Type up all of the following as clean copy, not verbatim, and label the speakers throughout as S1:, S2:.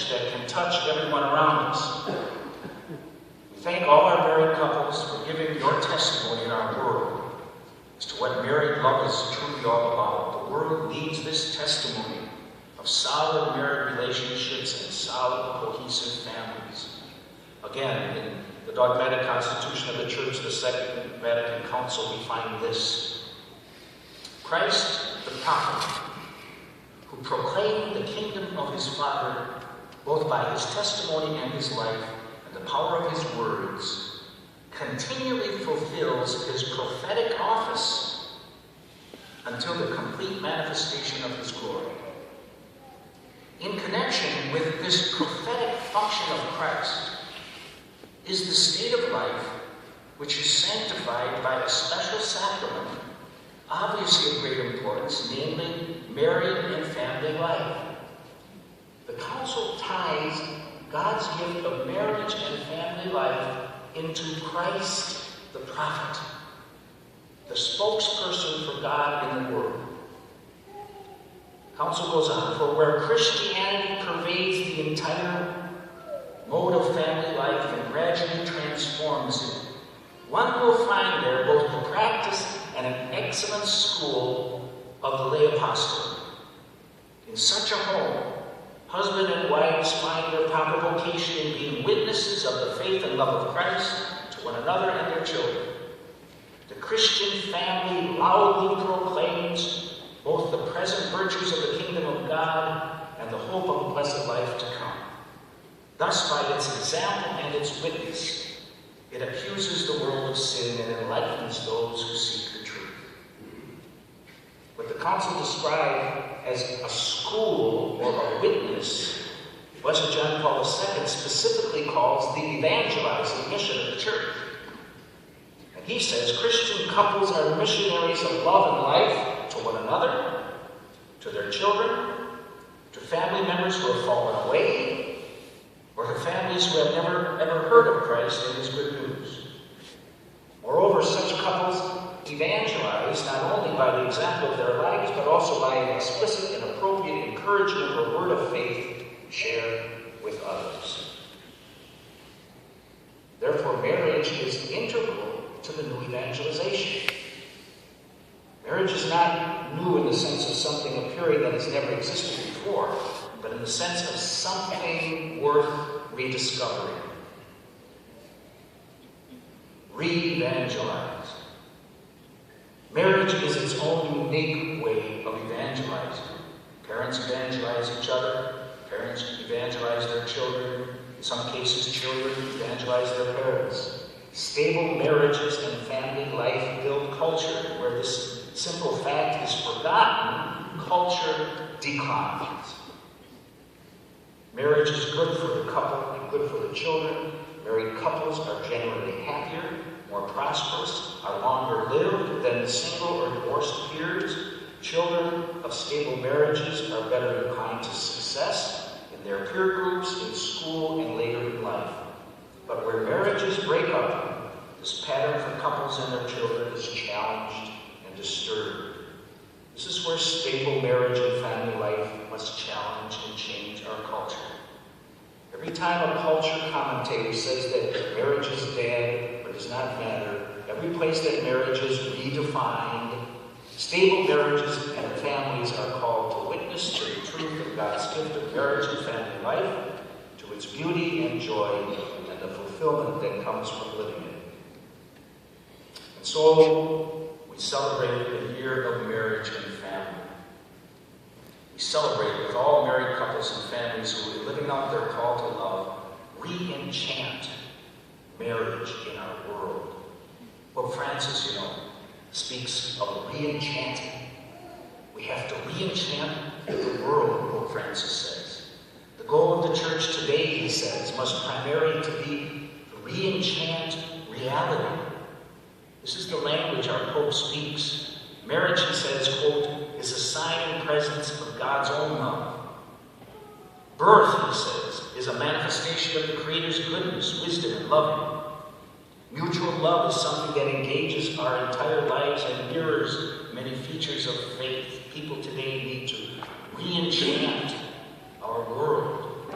S1: message that can touch everyone around us. We thank all our married couples for giving your testimony in our world as to what married love is truly all about. The world needs this testimony of solid married relationships and solid, cohesive families. Again, in the dogmatic constitution of the Church, the Second Vatican Council, we find this: Christ, the prophet, who proclaimed the kingdom of his Father both by his testimony and his life and the power of his words, continually fulfills his prophetic office until the complete manifestation of his glory. In connection with this prophetic function of Christ is the state of life which is sanctified by a special sacrament, obviously of great importance, namely married and family life. The Council ties God's gift of marriage and family life into Christ the prophet, the spokesperson for God in the world. Council goes on, for where Christianity pervades the entire mode of family life and gradually transforms it, one will find there both the practice and an excellent school of the lay apostolate. In such a home, husband and wives find their proper vocation in being witnesses of the faith and love of Christ to one another and their children. The Christian family loudly proclaims both the present virtues of the kingdom of God and the hope of a blessed life to come. Thus, by its example and its witness, it accuses the world of sin and enlightens those who seek the truth. What the Council described as a school or a witness, Blessed John Paul II specifically calls the evangelizing mission of the Church. And he says Christian couples are missionaries of love and life to one another, to their children, to family members who have fallen away, or to families who have never ever heard of Christ and his good news. Moreover, such couples evangelize not only by the example of their lives, but also by an explicit and appropriate encouragement or word of faith shared with others. Therefore, marriage is integral to the new evangelization. Marriage is not new in the sense of something appearing that has never existed before, but in the sense of something worth rediscovering. Re-evangelize. Marriage is its own unique way of evangelizing. Parents evangelize each other. Parents evangelize their children. In some cases, children evangelize their parents. Stable marriages and family life build culture. Where this simple fact is forgotten, culture declines. Marriage is good for the couple and good for the children. Married couples are generally happier, more prosperous, are longer lived than the single or divorced peers. Children of stable marriages are better inclined to success in their peer groups, in school, and later in life. But where marriages break up, this pattern for couples and their children is challenged and disturbed. This is where stable marriage and family life must challenge and change our culture. Every time a culture commentator says that marriage is dead or does not matter, every place that marriage is redefined, stable marriages and families are called to witness to the truth of God's gift of marriage and family life, to its beauty and joy, and the fulfillment that comes from living it. And so, we celebrate the year of marriage and family. We celebrate with all married couples and families who are living out their call to love, re-enchant marriage in our world. Pope Francis, speaks of re-enchanting. We have to re-enchant the world, Pope Francis says. The goal of the Church today, he says, must primarily to be to re-enchant reality. This is the language our Pope speaks. Marriage, he says, quote, is a sign and presence of God's own love. Birth, he says, is a manifestation of the Creator's goodness, wisdom, and loving. Mutual love is something that engages our entire lives and mirrors many features of faith. People today need to re-enchant our world.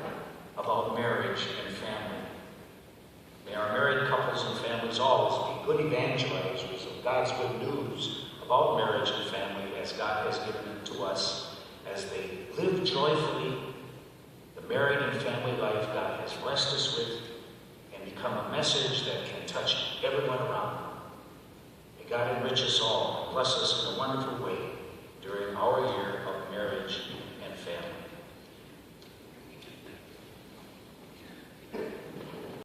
S1: evangelizers of God's good news about marriage and family as God has given it to us, as they live joyfully the married and family life God has blessed us with, and become a message that can touch everyone around them. May God enrich us all and bless us in a wonderful way during our year of marriage and family.